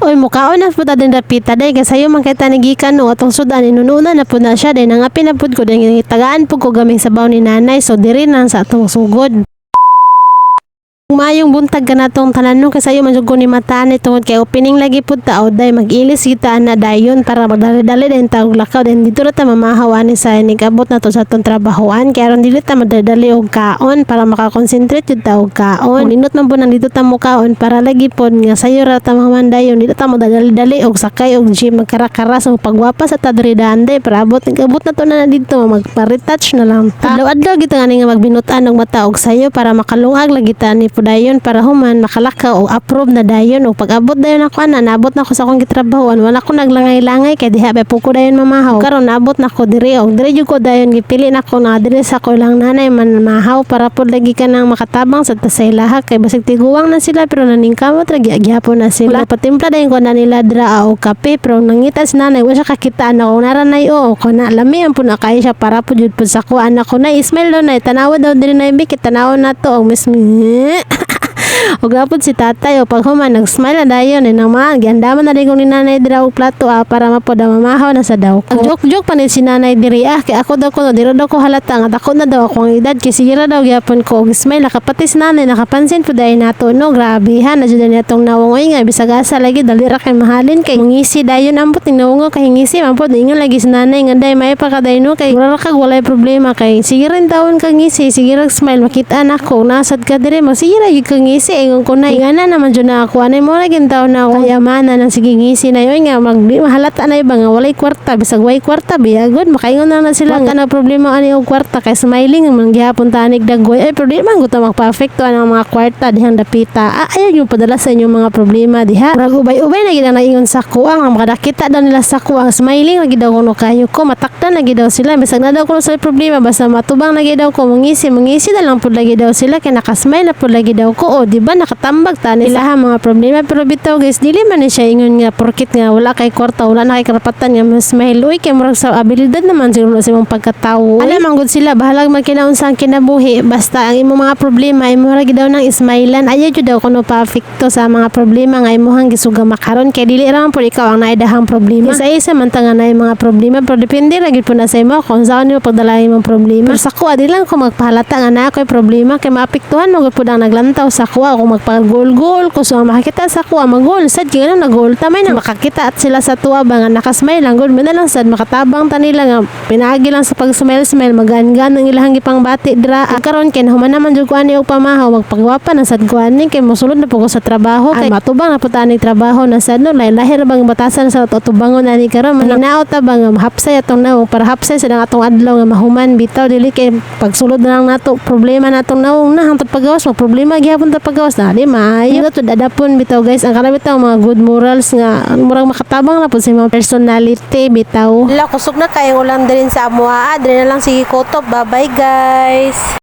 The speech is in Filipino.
Oy mukaon na pud din dapita day kay sayo man kita nagikan no atong sudan inununa na pud na siya day nangapi na pud ko day tagaan pud ko gaming sabaw ni nanay so diri na sa atong sugod. Mayong buntag ka na tong tanan no kasi man jud ko ni mata ni tungod kay opening lagi pud ta day mag-ilis kita na dayon para magdali-dali din ta og lakaw din dito ra ta mamahaw ani sa nigabot na to sa atong trabahoan kay aron dili ta madali og kaon para makakonsentrate jud ta og kaon. Ninot man pud nang dito ta mo kaon para lagi pod nga sayo ra ta mahuman dayon dito ta madali-dali og sakay og jeep magkara-kara so pagwapa sa ta diri dande para abot nigabot na to na dito magpa-retouch na lang ta. Adlaw-adlaw kita nga magbinutan og mata og sayo para makalungag lagi ta ni dayon para human makalakaw o approve na dayon o pag abot dayon ako nabot na ko sa akong gitrabahoan wala ko naglangay-langay kay diha pa puko dayon mamahaw karon nabot na ko diri og diri jud ko dayon gipili na ko na diri sa ko lang nanay man mahaw para pud lagi ka nang makatabang sa tasaylaha kay basig tiguwang na sila pero naningkamot ra gyapon na sila patimpla dayon ko na nila dra o kape pero nangita si nanay wa siya kakitaan ako naranay o ko na lami ang pud na kay siya para pud jud pud sa ko anak ko na ismail daw na tanawa daw diri na ibik tanaw na to og mismi og gapod si tatay o pag human nag-smile na dayon naman giandaman na rin kong ni nanay dira og plato para mapoda mamahaw na sa daw ko. Joke pa ni si nanay diri kay ako daw ko dira daw ko halata nga dako na daw ako ang edad kay sigira daw gyapon ko og smile nakapati si nanay nakapansin pud ay nato no grabe ha na jud ni atong nawongoy nga bisag asa lagi dali ra kay mahalin kay ngisi dayon ambot ning nawongo kay ngisi man pod ingon lagi si nanay nga day may pa kaday no kay wala kag walay problema kay sigira taon kag ngisi sigira smile makita nako nasad ka diri masigira gyud kag ngisi ingon ko na ingana naman dyan na ako anay mo laging taon na ako kayamanan ng sige ngisi na yun nga mahalata na iba nga walay kwarta bisag way kwarta biyagod makaingon na sila nga na problema ani og kwarta kay smiling ang gihapon tanig dagoy ay problema gusto magpa-perfecto ang mga kwarta dihang dapita ayaw yung padala sa inyong mga problema diha murag ubay-ubay na gid ang naingon sa kuang ang makadakita daw nila sa kuang smiling lagi daw kuno kayo ko matakdan lagi daw sila bisag na daw kuno sa problema basta matubang lagi daw ko mungisi na lang pud lagi daw sila kay nakasmile na pud lagi daw ko o di ba nakatambag ta nila ha mga problema pero bitaw guys dili man ni siya ingon nga porkit nga wala kay kwarta wala na kay karapatan nga mas mahiloy kay murag sa abilidad naman siguro sa imong pagkatawo alam ang gud sila bahalag man kinaunsang kinabuhi basta ang imong mga problema imo ra gid daw nang ismailan ayaw jud daw kuno perfecto sa mga problema nga imong gisuga makaron kay dili ra man pud ikaw ang naidahang problema isa man ta nga naay mga problema pero depende ra gid pud na sa imo kung saan nimo pagdala imong problema pero sa kuha di lang ko magpahalata nga na ako'y problema kay maapektuhan mo gud pud ang naglantaw sa kuha kung magpag-goal ko so makakita sa kuha mag-goal sad kay ganun nag-goal tamay na makakita at sila sa tuwa ba nga nakasmile lang good man lang sad makatabang ta nila nga pinaagi lang sa pag-smile magaan-gaan ang ilahang gipang bati dira karon kay human naman jud ko ani og pamahaw magpagwapa na sad ko ani kay mosulod na po ko sa trabaho kay matubang na po ta ni trabaho na sad no lahir bang batasan sa tubangon ani karon maninaot ta bang mahapsay atong nawong para hapsay sa atong adlaw nga mahuman bitaw dili kay pagsulod na lang nato problema natong nawong na hangtod pagawas mo problema gihapon ta pagawas na di maayo to dadapon bitaw guys ang karami bitaw mga good morals nga murag makatabang na po sa mga personality bitaw. Kusog na kayong ulang din sa amuha. Adre na lang sige kotop. Bye bye guys.